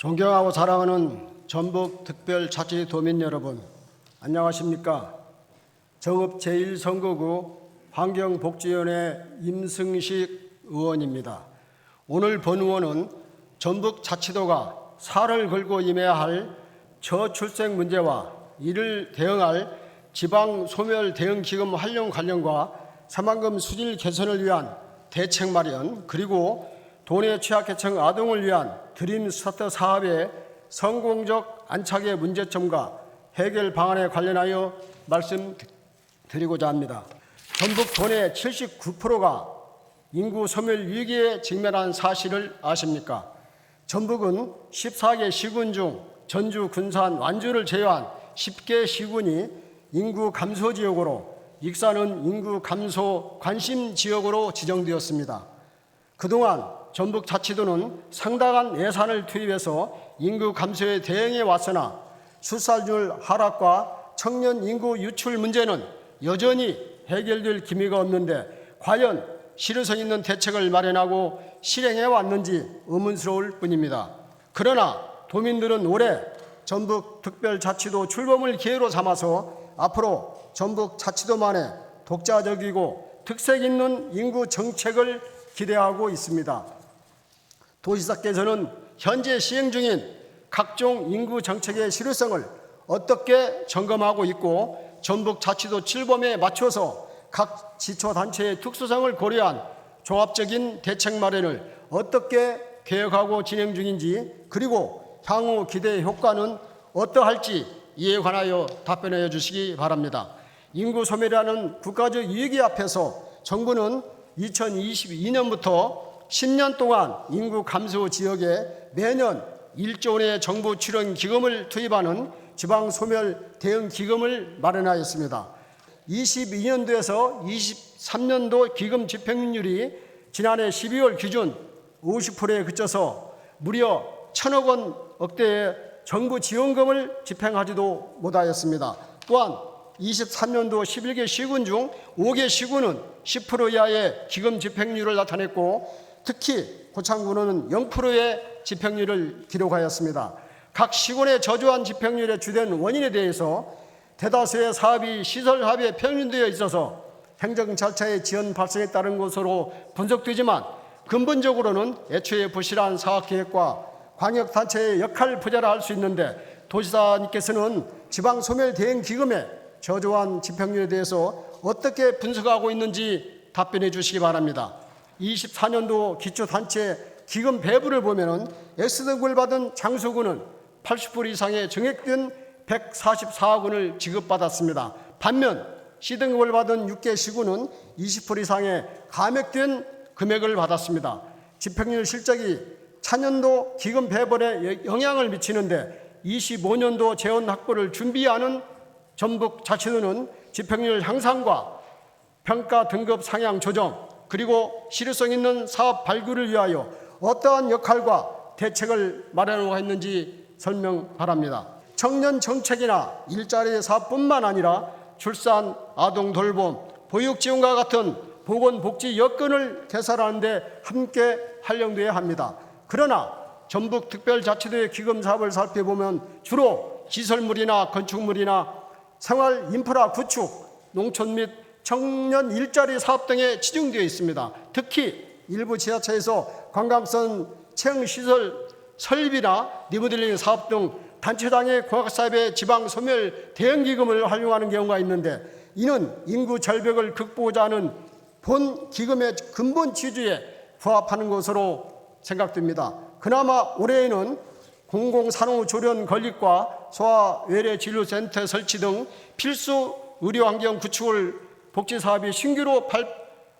존경하고 사랑하는 전북특별자치도민 여러분, 안녕하십니까? 정읍 제1선거구 환경복지위원회 임승식 의원입니다. 오늘 본 의원은 전북자치도가 살을 걸고 임해야 할 저출생 문제와 이를 대응할 지방소멸 대응기금 활용 관련과 새만금 수질 개선을 위한 대책 마련, 그리고 돈의 취약계층 아동을 위한 드림 스타트 사업의 성공적 안착의 문제점과 해결 방안에 관련하여 말씀드리고자 합니다. 전북 도내 79%가 인구 소멸 위기에 직면한 사실을 아십니까? 전북은 14개 시군 중 전주, 군산, 완주를 제외한 10개 시군이 인구 감소 지역으로, 익산은 인구 감소 관심 지역으로 지정되었습니다. 그동안 전북자치도는 상당한 예산을 투입해서 인구 감소에 대응해 왔으나 출산율 하락과 청년 인구 유출 문제는 여전히 해결될 기미가 없는데 과연 실효성 있는 대책을 마련하고 실행해 왔는지 의문스러울 뿐입니다. 그러나 도민들은 올해 전북특별자치도 출범을 기회로 삼아서 앞으로 전북자치도만의 독자적이고 특색 있는 인구 정책을 기대하고 있습니다. 도지사께서는 현재 시행 중인 각종 인구 정책의 실효성을 어떻게 점검하고 있고 전북자치도 출범에 맞춰서 각 지초단체의 특수성을 고려한 종합적인 대책 마련을 어떻게 계획하고 진행 중인지, 그리고 향후 기대 효과는 어떠할지 이에 관하여 답변해 주시기 바랍니다. 인구 소멸이라는 국가적 위기 앞에서 정부는 2022년부터 10년 동안 인구 감소 지역에 매년 1조 원의 정부 출연 기금을 투입하는 지방 소멸 대응 기금을 마련하였습니다. 22년도에서 23년도 기금 집행률이 지난해 12월 기준 50%에 그쳐서 무려 1,000억 원 억대의 정부 지원금을 집행하지도 못하였습니다. 또한 23년도 11개 시군 중 5개 시군은 10% 이하의 기금 집행률을 나타냈고, 특히 고창군은 0%의 집행률을 기록하였습니다. 각 시군의 저조한 집행률의 주된 원인에 대해서 대다수의 사업이 시설 합의에 편입되어 있어서 행정 절차의 지연 발생에 따른 것으로 분석되지만, 근본적으로는 애초에 부실한 사업계획과 광역단체의 역할 부재라 할 수 있는데, 도지사님께서는 지방소멸 대응기금의 저조한 집행률에 대해서 어떻게 분석하고 있는지 답변해 주시기 바랍니다. 24년도 기초단체 기금 배분을 보면 X등급을 받은 장수군은 80% 이상의 정액된 144억 원을 지급받았습니다. 반면 C등급을 받은 6개 시군은 20% 이상의 감액된 금액을 받았습니다. 집행률 실적이 차년도 기금 배분에 영향을 미치는데 25년도 재원 확보를 준비하는 전북자치도는 집행률 향상과 평가 등급 상향 조정, 그리고 실효성 있는 사업 발굴을 위하여 어떠한 역할과 대책을 마련하고 있는지 설명 바랍니다. 청년 정책이나 일자리 사업뿐만 아니라 출산, 아동 돌봄, 보육 지원과 같은 보건복지 여건을 개선하는 데 함께 활용되어야 합니다. 그러나 전북특별자치도의 기금 사업을 살펴보면 주로 시설물이나 건축물이나 생활 인프라 구축, 농촌 및 청년 일자리 사업 등에 치중되어 있습니다. 특히 일부 지자체에서 관광선 체험시설 설비나 리모델링 사업 등 단체장의 공학사업의 지방소멸 대응기금을 활용하는 경우가 있는데, 이는 인구 절벽을 극복하자 하는 본 기금의 근본 취지에 부합하는 것으로 생각됩니다. 그나마 올해에는 공공산후조련 건립과 소아외래진료센터 설치 등 필수 의료환경 구축을 복지사업이 신규로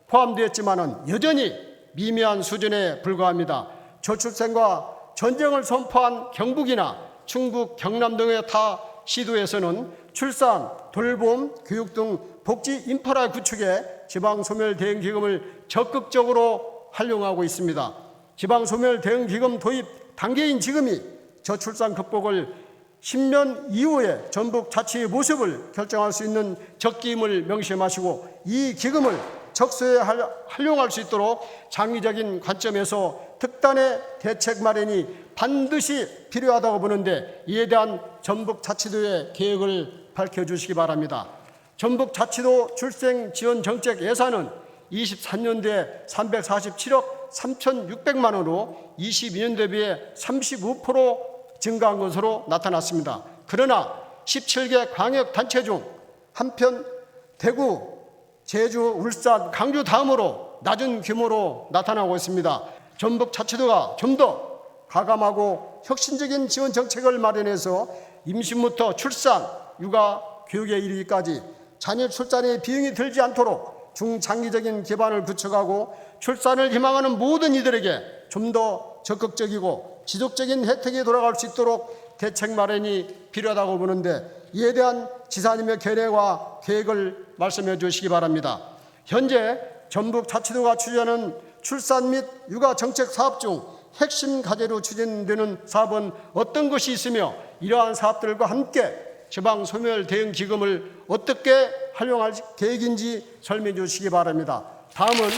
포함되었지만 여전히 미미한 수준에 불과합니다. 저출생과 전쟁을 선포한 경북이나 충북, 경남 등의 타 시도에서는 출산, 돌봄, 교육 등 복지 인프라 구축에 지방소멸 대응기금을 적극적으로 활용하고 있습니다. 지방소멸 대응기금 도입 단계인 지금이 저출산 극복을 10년 이후에 전북 자치의 모습을 결정할 수 있는 적기임을 명심하시고, 이 기금을 적소에 활용할 수 있도록 장기적인 관점에서 특단의 대책 마련이 반드시 필요하다고 보는데, 이에 대한 전북자치도의 계획을 밝혀주시기 바랍니다. 전북자치도 출생지원정책 예산은 23년도에 347억 3,600만 원으로 22년 대비해 35% 증가한 것으로 나타났습니다. 그러나 17개 광역단체 중 한편 대구, 제주, 울산, 강주 다음으로 낮은 규모로 나타나고 있습니다. 전북자치도가 좀 더 가감하고 혁신적인 지원 정책을 마련해서 임신부터 출산, 육아, 교육에 이르기까지 자녀 출산에 비용이 들지 않도록 중장기적인 기반을 구축하고 출산을 희망하는 모든 이들에게 좀 더 적극적이고 지속적인 혜택이 돌아갈 수 있도록 대책 마련이 필요하다고 보는데, 이에 대한 지사님의 견해와 계획을 말씀해 주시기 바랍니다. 현재 전북자치도가 추진하는 출산 및 육아 정책 사업 중 핵심 과제로 추진되는 사업은 어떤 것이 있으며, 이러한 사업들과 함께 지방소멸대응기금을 어떻게 활용할 계획인지 설명해 주시기 바랍니다. 다음은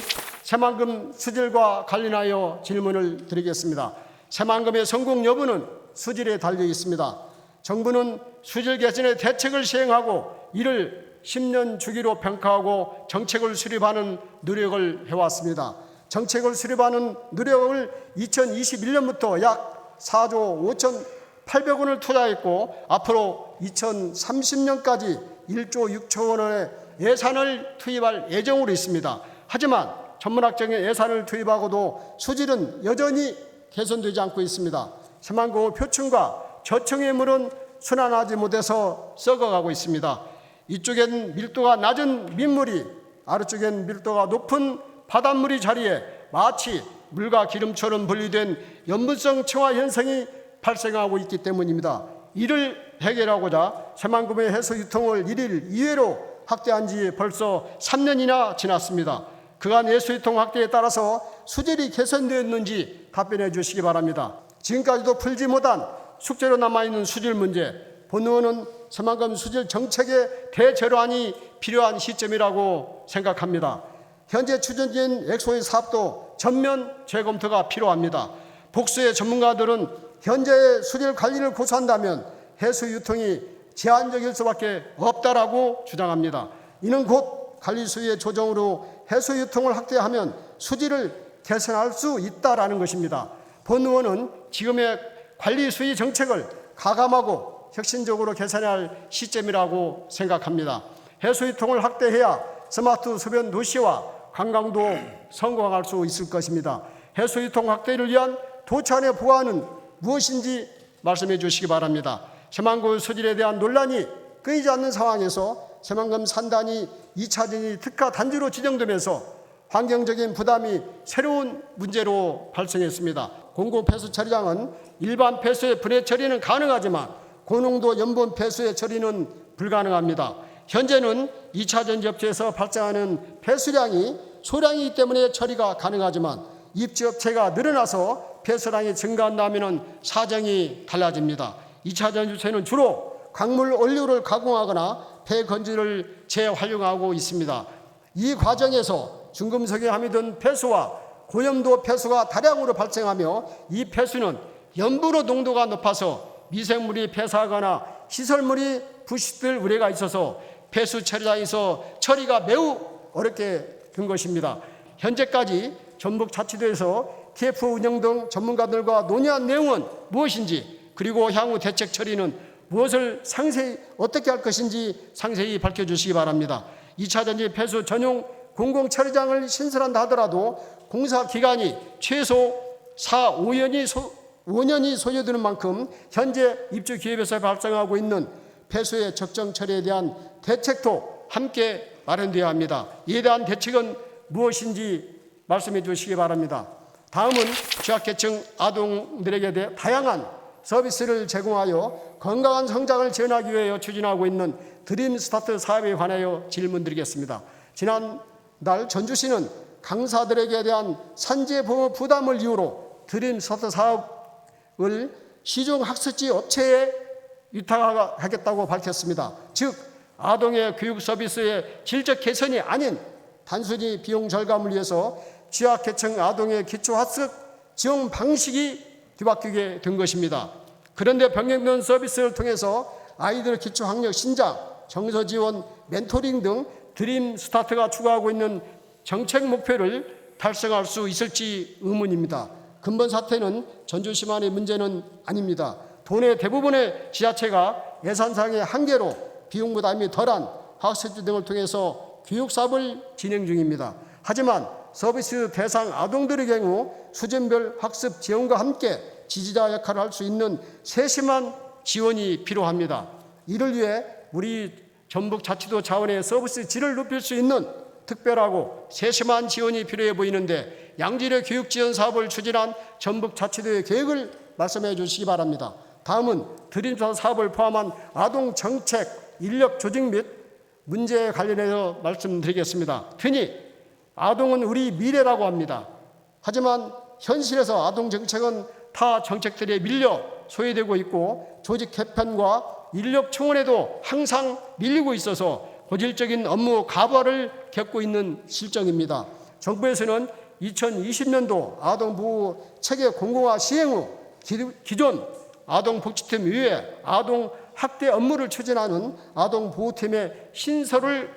새만금 수질과 관련하여 질문을 드리겠습니다. 새만금의 성공 여부는 수질에 달려 있습니다. 정부는 수질 개선의 대책을 시행하고 이를 10년 주기로 평가하고 정책을 수립하는 노력을 해왔습니다. 정책을 수립하는 노력을 2021년부터 약 4조 5,800원을 투자했고, 앞으로 2030년까지 1조 6천 원의 예산을 투입할 예정으로 있습니다. 하지만 전문학적인 예산을 투입하고도 수질은 여전히 개선되지 않고 있습니다. 새만금 표층과 저층의 물은 순환하지 못해서 썩어가고 있습니다. 이쪽엔 밀도가 낮은 민물이 아래쪽엔 밀도가 높은 바닷물이 자리에 마치 물과 기름처럼 분리된 염분성 청화 현상이 발생하고 있기 때문입니다. 이를 해결하고자 새만금의 해수 유통을 1일 2회로 확대한 지 벌써 3년이나 지났습니다. 그간 해수 유통 확대에 따라서 수질이 개선되었는지 답변해 주시기 바랍니다. 지금까지도 풀지 못한 숙제로 남아있는 수질 문제, 본 의원은 새만금 수질 정책의 대제로안이 필요한 시점이라고 생각합니다. 현재 추진 중인 엑소의 사업도 전면 재검토가 필요합니다. 복수의 전문가들은 현재의 수질 관리를 고수한다면 해수 유통이 제한적일 수밖에 없다라고 주장합니다. 이는 곧 관리 수위의 조정으로 해수 유통을 확대하면 수질을 개선할 수 있다라는 것입니다. 본 의원은 지금의 관리 수위 정책을 가감하고 혁신적으로 개선해야 할 시점이라고 생각합니다. 해수 유통을 확대해야 스마트 소변 도시와 관광도 성공할 수 있을 것입니다. 해수 유통 확대를 위한 도처안의 보완은 무엇인지 말씀해 주시기 바랍니다. 새만금 수질에 대한 논란이 끊이지 않는 상황에서 새만금 산단이 2차전이 특화 단지로 지정되면서 환경적인 부담이 새로운 문제로 발생했습니다. 공공 폐수 처리장은 일반 폐수의 분해 처리는 가능하지만 고농도 염분 폐수의 처리는 불가능합니다. 현재는 2차전 접지에서 발생하는 폐수량이 소량이기 때문에 처리가 가능하지만 입지업체가 늘어나서 폐수량이 증가한다면 사정이 달라집니다. 2차전 주체는 주로 광물 원료를 가공하거나 폐건지를 재활용하고 있습니다. 이 과정에서 중금속이 함유 된 폐수와 고염도 폐수가 다량으로 발생하며 이 폐수는 염분의 농도가 높아서 미생물이 폐사하거나 시설물이 부식될 우려가 있어서 폐수 처리장에서 처리가 매우 어렵게 된 것입니다. 현재까지 전북자치도에서 TF 운영 등 전문가들과 논의한 내용은 무엇인지, 그리고 향후 대책 처리는 무엇을 상세히 어떻게 할 것인지 상세히 밝혀주시기 바랍니다. 2차전지 폐수 전용 공공처리장을 신설한다 하더라도 공사 기간이 최소 5년이 소요되는 만큼 현재 입주기업에서 발생하고 있는 폐수의 적정 처리에 대한 대책도 함께 마련되어야 합니다. 이에 대한 대책은 무엇인지 말씀해 주시기 바랍니다. 다음은 취약계층 아동들에게 대해 다양한 서비스를 제공하여 건강한 성장을 지원하기 위해 추진하고 있는 드림스타트 사업에 관하여 질문드리겠습니다. 지난달 전주시는 강사들에게 대한 산재보험 부담을 이유로 드림스타트 사업을 시중학습지 업체에 위탁하겠다고 밝혔습니다. 즉 아동의 교육 서비스의 질적 개선이 아닌 단순히 비용 절감을 위해서 취약계층 아동의 기초학습 지원 방식이 뒤바뀌게 된 것입니다. 그런데 병역면 서비스를 통해서 아이들 기초학력 신장, 정서 지원, 멘토링 등 드림 스타트가 추구하고 있는 정책 목표를 달성할 수 있을지 의문입니다. 근본 사태는 전주시만의 문제는 아닙니다. 도내 대부분의 지자체가 예산상의 한계로 비용 부담이 덜한 학습지 등을 통해서 교육 사업을 진행 중입니다. 하지만 서비스 대상 아동들의 경우 수준별 학습 지원과 함께 지지자 역할을 할 수 있는 세심한 지원이 필요합니다. 이를 위해 우리 전북자치도 차원의 서비스 질을 높일 수 있는 특별하고 세심한 지원이 필요해 보이는데 양질의 교육 지원 사업을 추진한 전북자치도의 계획을 말씀해 주시기 바랍니다. 다음은 드림스타 사업을 포함한 아동 정책, 인력 조직 및 문제에 관련해서 말씀드리겠습니다. 흔히 아동은 우리 미래라고 합니다. 하지만 현실에서 아동 정책은 타 정책들에 밀려 소외되고 있고 조직 개편과 인력 충원에도 항상 밀리고 있어서 고질적인 업무 가부화를 겪고 있는 실정입니다. 정부에서는 2020년도 아동보호 체계 공공화 시행 후 기존 아동복지팀 이외에 아동학대 업무를 추진하는 아동보호팀의 신설을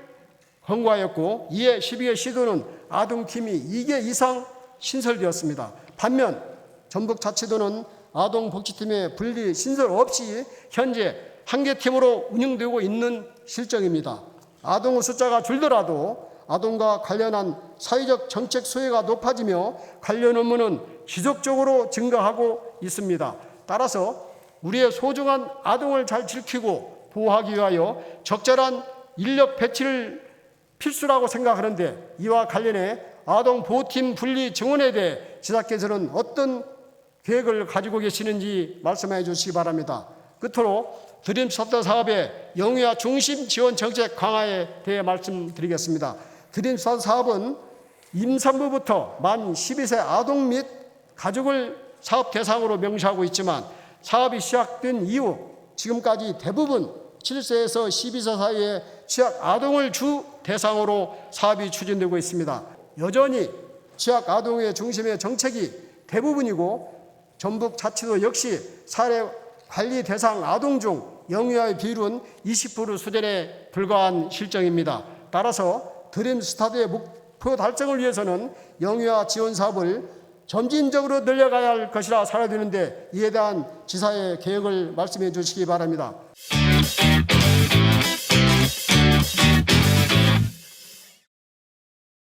권고하였고 이에 12개 시도는 아동팀이 2개 이상 신설되었습니다. 반면 전북자치도는 아동복지팀의 분리 신설 없이 현재 1개 팀으로 운영되고 있는 실정입니다. 아동 숫자가 줄더라도 아동과 관련한 사회적 정책 수혜가 높아지며 관련 업무는 지속적으로 증가하고 있습니다. 따라서 우리의 소중한 아동을 잘 지키고 보호하기 위하여 적절한 인력 배치를 필수라고 생각하는데 이와 관련해 아동보호팀 분리 증원에 대해 지자체에서는 어떤 계획을 가지고 계시는지 말씀해 주시기 바랍니다. 끝으로 드림스타트 사업의 영유아 중심 지원 정책 강화에 대해 말씀드리겠습니다. 드림스타트 사업은 임산부부터 만 12세 아동 및 가족을 사업 대상으로 명시하고 있지만 사업이 시작된 이후 지금까지 대부분 7세에서 12세 사이의 취약 아동을 주 대상으로 사업이 추진되고 있습니다. 여전히 취약 아동의 중심의 정책이 대부분이고 전북자치도 역시 사례 관리 대상 아동 중 영유아의 비율은 20% 수준에 불과한 실정입니다. 따라서 드림스타트의 목표 달성을 위해서는 영유아 지원 사업을 점진적으로 늘려가야 할 것이라 생각되는데 이에 대한 지사의 계획을 말씀해 주시기 바랍니다.